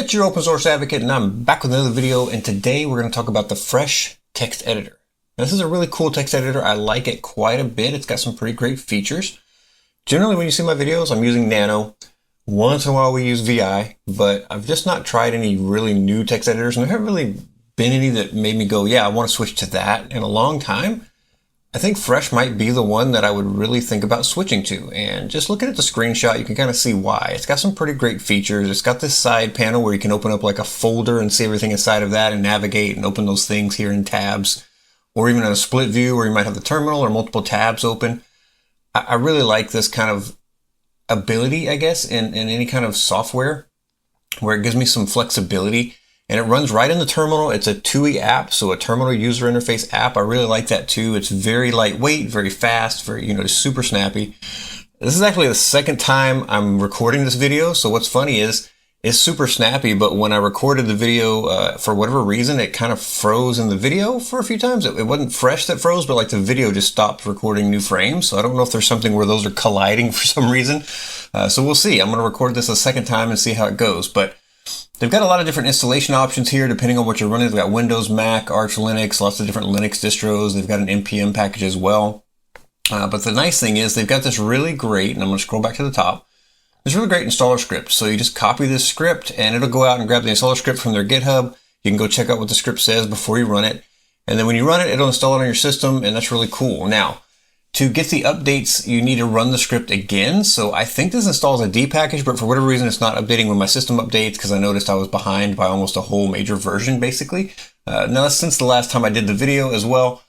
It's your open source advocate, and I'm back with another video, and today we're going to talk about the Fresh text editor. Now, this is a really cool text editor. I like it quite a bit. It's got some pretty great features. Generally, when you see my videos, I'm using Nano. Once in a while we use VI, but I've just not tried any really new text editors, and there haven't really been any that made me go, yeah, I want to switch to that in a long time. I think Fresh might be the one that I would really think about switching to. And just looking at the screenshot, you can kind of see why. It's got some pretty great features. It's got this side panel where you can open up like a folder and see everything inside of that and navigate and open those things here in tabs. Or even in a split view where you might have the terminal or multiple tabs open. I really like this kind of ability, I guess, in any kind of software where it gives me some flexibility. And it runs right in the terminal. It's a TUI app, so a terminal user interface app. I really like that too. It's very lightweight, very fast, very, just super snappy. This is actually the second time I'm recording this video. So what's funny is it's super snappy, but when I recorded the video, for whatever reason, it kind of froze in the video for a few times. It wasn't Fresh that froze, but like the video just stopped recording new frames. So I don't know if there's something where those are colliding for some reason. So we'll see. I'm going to record this a second time and see how it goes. But they've got a lot of different installation options here depending on what you're running. They've got Windows, Mac, Arch Linux, lots of different Linux distros. They've got an NPM package as well. But the nice thing is they've got this really great, and I'm going to scroll back to the top, this really great installer script. So you just copy this script and it'll go out and grab the installer script from their GitHub. You can go check out what the script says before you run it. And then when you run it, it'll install it on your system, and that's really cool. Now, to get the updates, you need to run the script again. So I think this installs a D package, but for whatever reason, it's not updating when my system updates because I noticed I was behind by almost a whole major version, basically. Now, that's since the last time I did the video as well,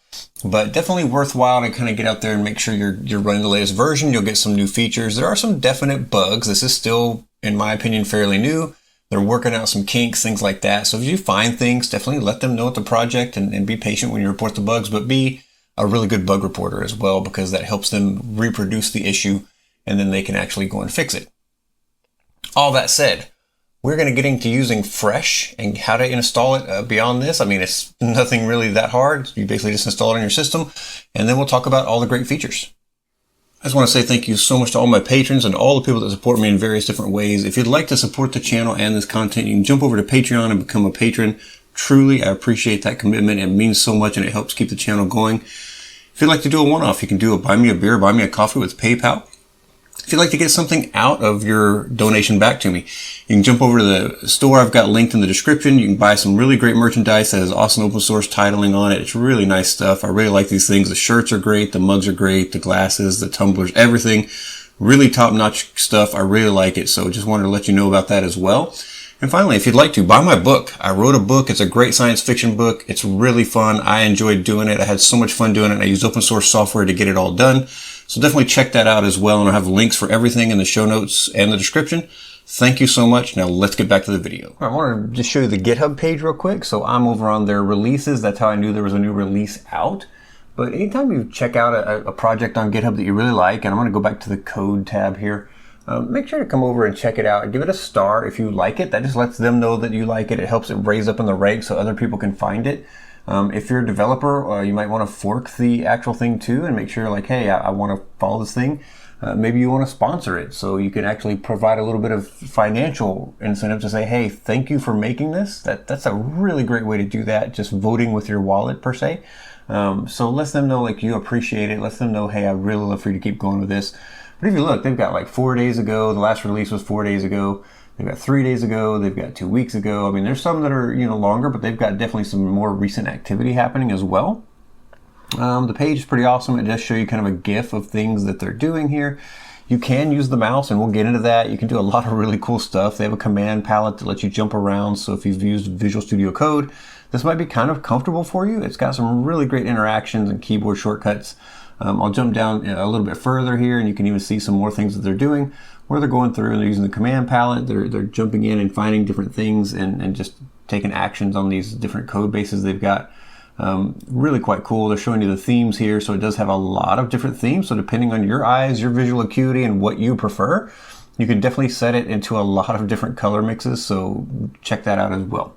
but definitely worthwhile to kind of get out there and make sure you're running the latest version. You'll get some new features. There are some definite bugs. This is still, in my opinion, fairly new. They're working out some kinks, things like that. So if you find things, definitely let them know at the project and be patient when you report the bugs, but be a really good bug reporter as well, because that helps them reproduce the issue and then they can actually go and fix it. All that said, we're going to get into using Fresh and how to install it beyond this. I mean, it's nothing really that hard. You basically just install it on your system, and then we'll talk about all the great features. I just want to say thank you so much to all my patrons and all the people that support me in various different ways. If you'd like to support the channel and this content, you can jump over to Patreon and become a patron. Truly, I appreciate that commitment. It means so much and it helps keep the channel going. If you'd like to do a one-off, you can do a buy me a beer, buy me a coffee with PayPal. If you'd like to get something out of your donation back to me, you can jump over to the store I've got linked in the description. You can buy some really great merchandise that has awesome open source titling on it. It's really nice stuff. I really like these things. The shirts are great. The mugs are great. The glasses, the tumblers, everything. Really top-notch stuff. I really like it. So just wanted to let you know about that as well. And finally, if you'd like to, buy my book. I wrote a book. It's a great science fiction book. It's really fun. I enjoyed doing it. I had so much fun doing it. I used open source software to get it all done. So definitely check that out as well. And I'll have links for everything in the show notes and the description. Thank you so much. Now let's get back to the video. I want to just show you the GitHub page real quick. So I'm over on their releases. That's how I knew there was a new release out. But anytime you check out a project on GitHub that you really like, and I'm going to go back to the code tab here. Make sure to come over and check it out and give it a star if you like it. That just lets them know that you like it. It helps it raise up in the ranks so other people can find it. If you're a developer, you might want to fork the actual thing too and make sure like, hey, I want to follow this thing. Maybe you want to sponsor it so you can actually provide a little bit of financial incentive to say, hey, thank you for making this. That's a really great way to do that, just voting with your wallet per se. So let them know like you appreciate it. Let them know, hey, I'd really love for you to keep going with this. But if you look, they've got like 4 days ago. The last release was 4 days ago. They've got 3 days ago. They've got 2 weeks ago. I mean, there's some that are, longer, but they've got definitely some more recent activity happening as well. The page is pretty awesome. It does show you kind of a GIF of things that they're doing here. You can use the mouse, and we'll get into that. You can do a lot of really cool stuff. They have a command palette that lets you jump around. So if you've used Visual Studio Code, this might be kind of comfortable for you. It's got some really great interactions and keyboard shortcuts. I'll jump down a little bit further here, and you can even see some more things that they're doing where they're going through and they're using the command palette. They're jumping in and finding different things and just taking actions on these different code bases they've got. Really quite cool. They're showing you the themes here, so it does have a lot of different themes. So depending on your eyes, your visual acuity, and what you prefer, you can definitely set it into a lot of different color mixes. So check that out as well.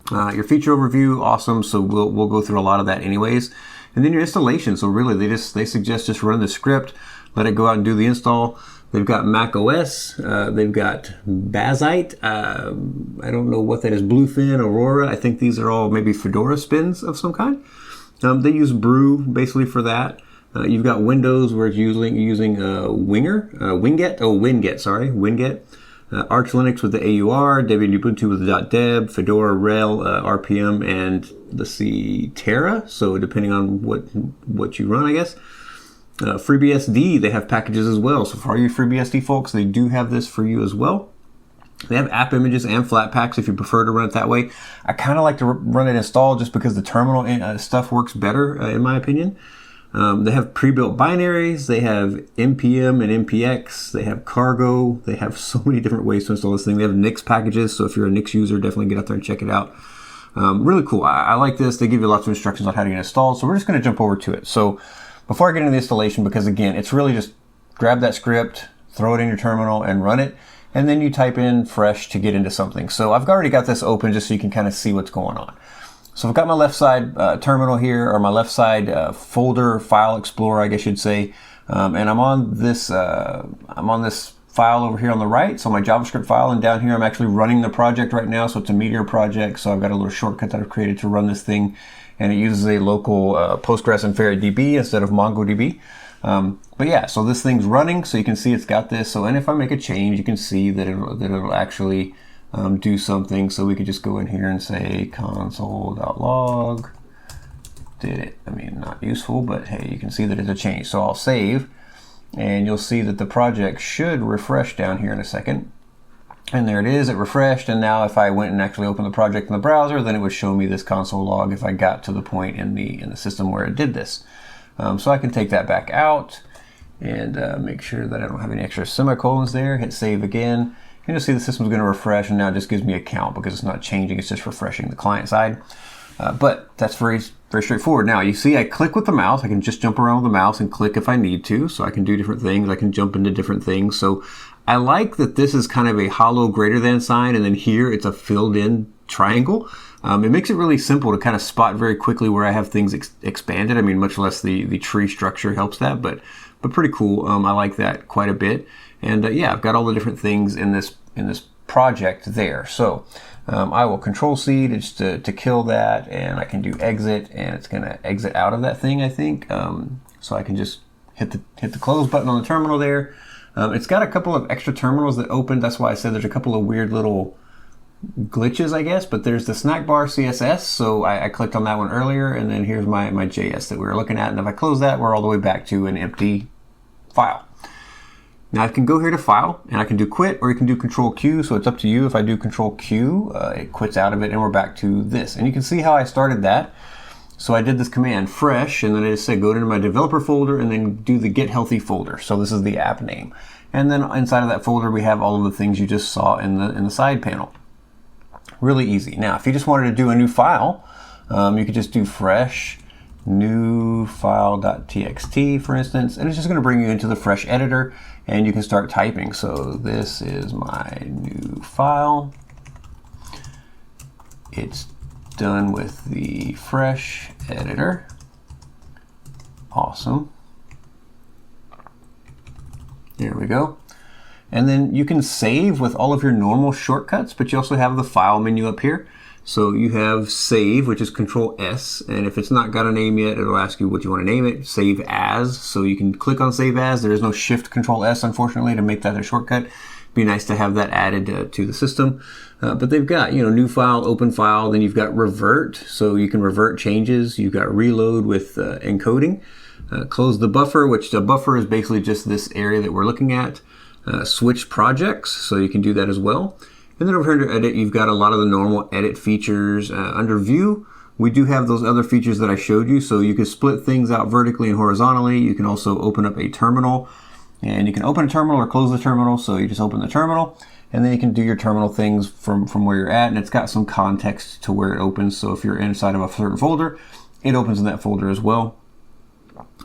Your feature overview, awesome. So we'll go through a lot of that anyways. And then your installation. So really, they suggest just run the script, let it go out and do the install. They've got Mac OS. They've got Bazite. I don't know what that is. Bluefin, Aurora. I think these are all maybe Fedora spins of some kind. They use Brew basically for that. You've got Windows where it's using Winget. Arch Linux with the AUR, Debian Ubuntu with the .deb, Fedora, RHEL, RPM, and let's see, Terra. So depending on what you run, I guess. FreeBSD, they have packages as well. So for all you FreeBSD folks, they do have this for you as well. They have app images and Flatpaks if you prefer to run it that way. I kind of like to run it installed just because the terminal stuff works better, in my opinion. They have pre-built binaries. They have npm and npx. They have cargo. They have so many different ways to install this thing. They have Nix packages, so if you're a Nix user, definitely get out there and check it out. Really cool. I like this. They give you lots of instructions on how to get installed, so we're just going to jump over to it. So before I get into the installation, because again, it's really just grab that script, throw it in your terminal, and run it. And then you type in fresh to get into something. So I've already got this open just so you can kind of see what's going on. So I've got my left side terminal here, or my left side folder file explorer, I guess you'd say. And I'm on this file over here on the right, so my JavaScript file, and down here I'm actually running the project right now. So it's a Meteor project. So I've got a little shortcut that I've created to run this thing, and it uses a local Postgres and FairyDB instead of MongoDB. But yeah, so this thing's running, so you can see it's got this. So, and if I make a change, you can see that it'll actually do something. So we could just go in here and say console.log. Did it? I mean, not useful, but hey, you can see that it's a change. So I'll save, and you'll see that the project should refresh down here in a second. And there it is, it refreshed. And now if I went and actually opened the project in the browser, then it would show me this console log if I got to the point in the system where it did this. So I can take that back out and make sure that I don't have any extra semicolons there. Hit save again. And you'll see the system's going to refresh, and now it just gives me a count because it's not changing, it's just refreshing the client side. But that's very straightforward. Now you see I click with the mouse. I can just jump around with the mouse and click if I need to. So I can do different things. I can jump into different things. So I like that this is kind of a hollow greater than sign, and then here it's a filled in triangle. It makes it really simple to kind of spot very quickly where I have things expanded. I mean, much less the tree structure helps that, but pretty cool. I like that quite a bit. And yeah, I've got all the different things in this project there. So I will Control-C just to kill that, and I can do exit, and it's going to exit out of that thing, I think. So I can just hit the close button on the terminal there. It's got a couple of extra terminals that open. That's why I said there's a couple of weird little glitches, I guess, but there's the snack bar CSS. So I clicked on that one earlier, and then here's my JS that we were looking at. And if I close that, we're all the way back to an empty file. Now I can go here to file, and I can do quit, or you can do Control Q. So it's up to you. If I do Control Q, it quits out of it, and we're back to this. And you can see how I started that. So I did this command fresh, and then I just said go into my developer folder and then do the get healthy folder. So this is the app name. And then inside of that folder, we have all of the things you just saw in the side panel. Really easy. Now, if you just wanted to do a new file, you could just do fresh new file.txt, for instance, and it's just going to bring you into the fresh editor, and you can start typing. So this is my new file. It's done with the fresh editor. Awesome. There we go. And then you can save with all of your normal shortcuts, but you also have the file menu up here. So you have save, which is Control S, and if it's not got a name yet, it'll ask you what you want to name it. Save as, so you can click on save as. There is no Shift Control S, unfortunately, to make that a shortcut. Be nice to have that added to the system. But they've got, new file, open file, then you've got revert, so you can revert changes. You've got reload with encoding. Close the buffer, which the buffer is basically just this area that we're looking at. Switch projects, so you can do that as well. And then over here under edit, you've got a lot of the normal edit features. Under view, we do have those other features that I showed you. So you can split things out vertically and horizontally. You can also open up a terminal, and you can open a terminal or close the terminal. So you just open the terminal, and then you can do your terminal things from where you're at. And it's got some context to where it opens. So if you're inside of a certain folder, it opens in that folder as well.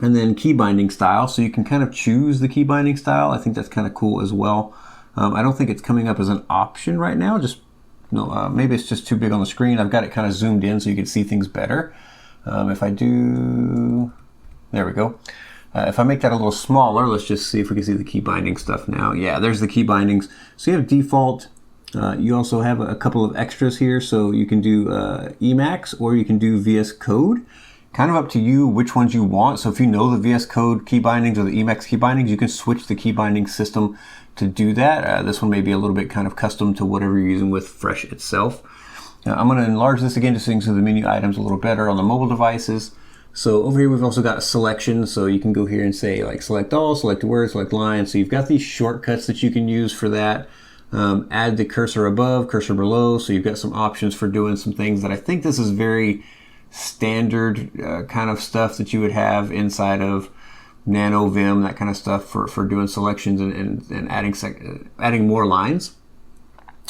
And then key binding style, so you can kind of choose the key binding style. I think that's kind of cool as well. I don't think it's coming up as an option right now. Maybe it's just too big on the screen. I've got it kind of zoomed in so you can see things better. If I do, there we go. If I make that a little smaller, let's just see if we can see the key binding stuff now. Yeah, there's the key bindings. So you have default. You also have a couple of extras here. So you can do Emacs or you can do VS Code. Kind of up to you which ones you want. So if you know the VS Code key bindings or the Emacs key bindings, you can switch the key binding system to do that. This one may be a little bit kind of custom to whatever you're using with Fresh itself. Now, I'm going to enlarge this again just so you can see the menu items a little better on the mobile devices. So over here we've also got selection, so you can go here and say like select all, select word, select line. So you've got these shortcuts that you can use for that. Add the cursor above, cursor below, so you've got some options for doing some things that I think this is very standard kind of stuff that you would have inside of Nano, Vim, that kind of stuff for doing selections and adding more lines.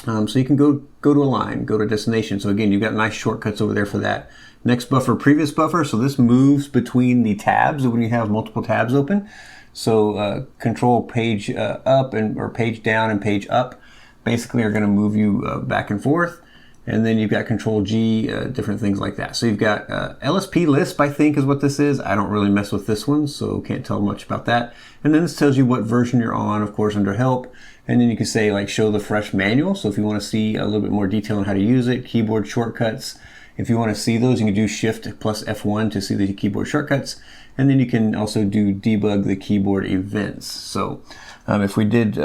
So you can go to a line, go to destination. So again, you've got nice shortcuts over there for that. Next buffer, previous buffer. So this moves between the tabs when you have multiple tabs open. So control page up or page down and page up basically are going to move you back and forth. And then you've got control G, different things like that. So you've got LSP Lisp, I think is what this is. I don't really mess with this one, so can't tell much about that. And then this tells you what version you're on, of course, under help. And then you can say like show the Fresh manual. So if you want to see a little bit more detail on how to use it, keyboard shortcuts. If you want to see those, you can do Shift plus F1 to see the keyboard shortcuts. And then you can also do debug the keyboard events. So if we did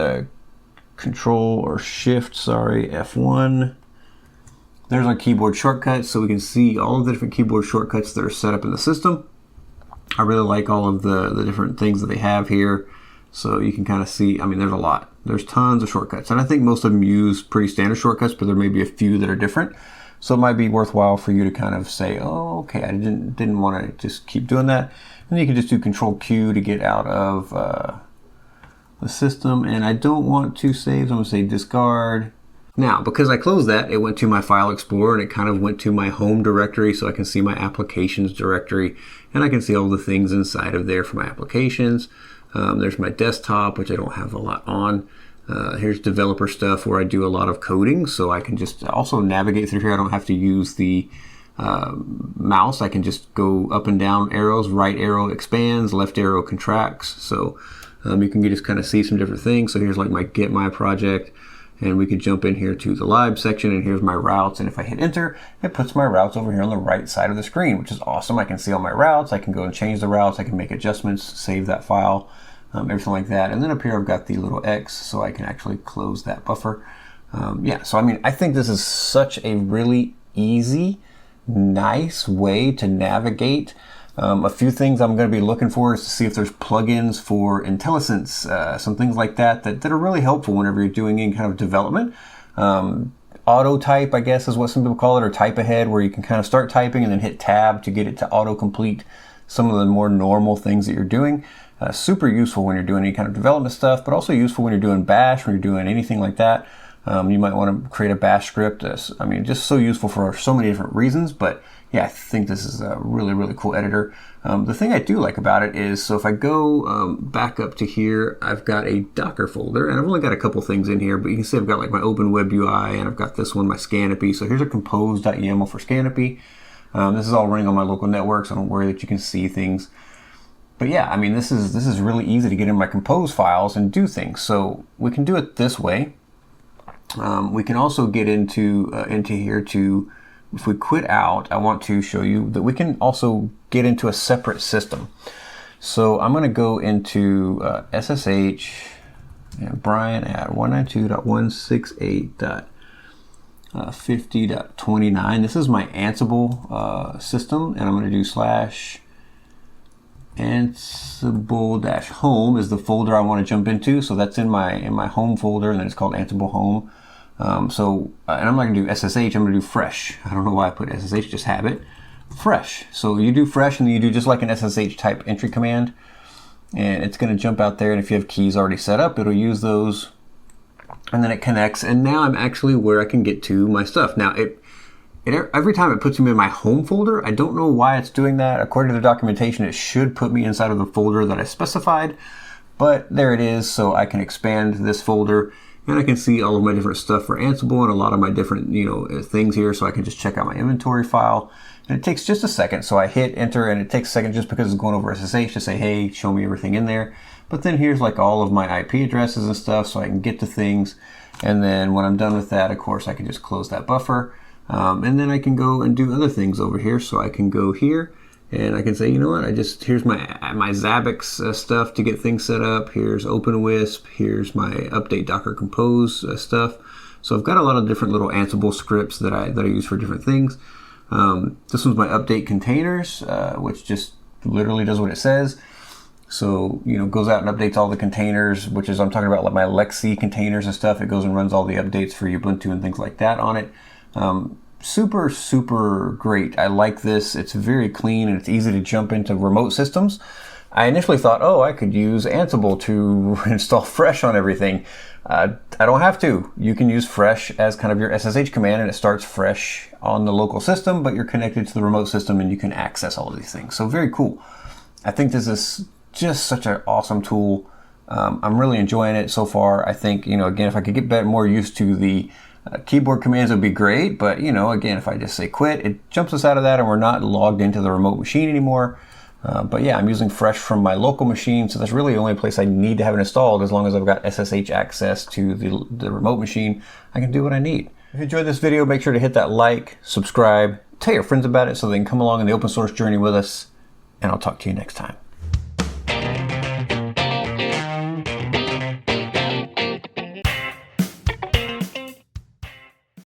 Control or Shift, F1, there's our keyboard shortcuts. So we can see all of the different keyboard shortcuts that are set up in the system. I really like all of the different things that they have here. So you can kind of see, I mean, there's a lot. There's tons of shortcuts. And I think most of them use pretty standard shortcuts, but there may be a few that are different. So it might be worthwhile for you to kind of say, oh, okay, I didn't want to just keep doing that. And you can just do Control Q to get out of the system. And I don't want to save, so I'm going to say discard. Now, because I closed that, it went to my File Explorer and it kind of went to my home directory, so I can see my applications directory and I can see all the things inside of there for my applications. There's my desktop, which I don't have a lot on. Here's developer stuff where I do a lot of coding, so I can just also navigate through here. I don't have to use the mouse. I can just go up and down arrows. Right arrow expands, left arrow contracts. So you can just kind of see some different things. So here's like my Get My Project, and we could jump in here to the Lib section, and here's my routes. And if I hit enter, it puts my routes over here on the right side of the screen, which is awesome. I can see all my routes. I can go and change the routes. I can make adjustments, save that file. Everything like that. And then up here I've got the little X, so I can actually close that buffer. Yeah, so I mean, I think this is such a really easy, nice way to navigate. A few things I'm going to be looking for is to see if there's plugins for IntelliSense, some things like that are really helpful whenever you're doing any kind of development. Auto type, I guess, is what some people call it, or type ahead, where you can kind of start typing and then hit tab to get it to auto complete some of the more normal things that you're doing. Super useful when you're doing any kind of development stuff, but also useful when you're doing Bash, when you're doing anything like that. You might want to create a Bash script. I mean, just so useful for so many different reasons. But yeah, I think this is a really, really cool editor. The thing I do like about it is, so if I go back up to here, I've got a Docker folder, and I've only got a couple things in here, but you can see I've got like my Open Web UI, and I've got this one, my Scanopy. So here's a compose.yaml for Scanopy. This is all running on my local network, so don't worry that you can see things. But yeah, I mean, this is really easy to get in my compose files and do things. So we can do it this way. We can also get into here to, if we quit out, I want to show you that we can also get into a separate system. So I'm going to go into SSH and Brian at 192.168.50.29. This is my Ansible system, and I'm going to do /Ansible-home is the folder I want to jump into. So that's in my home folder, and then it's called Ansible Home. And I'm not going to do SSH, I'm going to do Fresh. I don't know why I put SSH, just have it. Fresh. So you do Fresh, and then you do just like an SSH type entry command, and it's going to jump out there, and if you have keys already set up, it'll use those, and then it connects, and now I'm actually where I can get to my stuff. Now every time it puts me in my home folder. I don't know why it's doing that. According to the documentation, it should put me inside of the folder that I specified, but there it is. So I can expand this folder, and I can see all of my different stuff for Ansible and a lot of my different things here. So I can just check out my inventory file, And it takes just a second, so I hit enter and it takes a second just because it's going over SSH to say, hey, show me everything in there. But then here's like all of my IP addresses and stuff so I can get to things. And then when I'm done with that, of course, I can just close that buffer. And then I can go and do other things over here. So I can go here and I can say, you know what, here's my Zabbix stuff to get things set up. Here's OpenWisp. Here's my update Docker Compose stuff. So I've got a lot of different little Ansible scripts that I use for different things. This one's my update containers, which just literally does what it says. So, you know, goes out and updates all the containers, which is, I'm talking about like my Lexi containers and stuff. It goes and runs all the updates for Ubuntu and things like that on it. Super, super great. I like this. It's very clean and it's easy to jump into remote systems. I initially thought, oh, I could use Ansible to install Fresh on everything. I don't have to. You can use Fresh as kind of your SSH command and it starts Fresh on the local system, but you're connected to the remote system and you can access all of these things. So very cool. I think this is just such an awesome tool. I'm really enjoying it so far. I think, you know, again, if I could get more used to the keyboard commands, it would be great. But, you know, again, if I just say quit, it jumps us out of that and we're not logged into the remote machine anymore. But yeah, I'm using Fresh from my local machine. So that's really the only place I need to have it installed. As long as I've got SSH access to the remote machine, I can do what I need. If you enjoyed this video, make sure to hit that like, subscribe, tell your friends about it so they can come along in the open source journey with us. And I'll talk to you next time.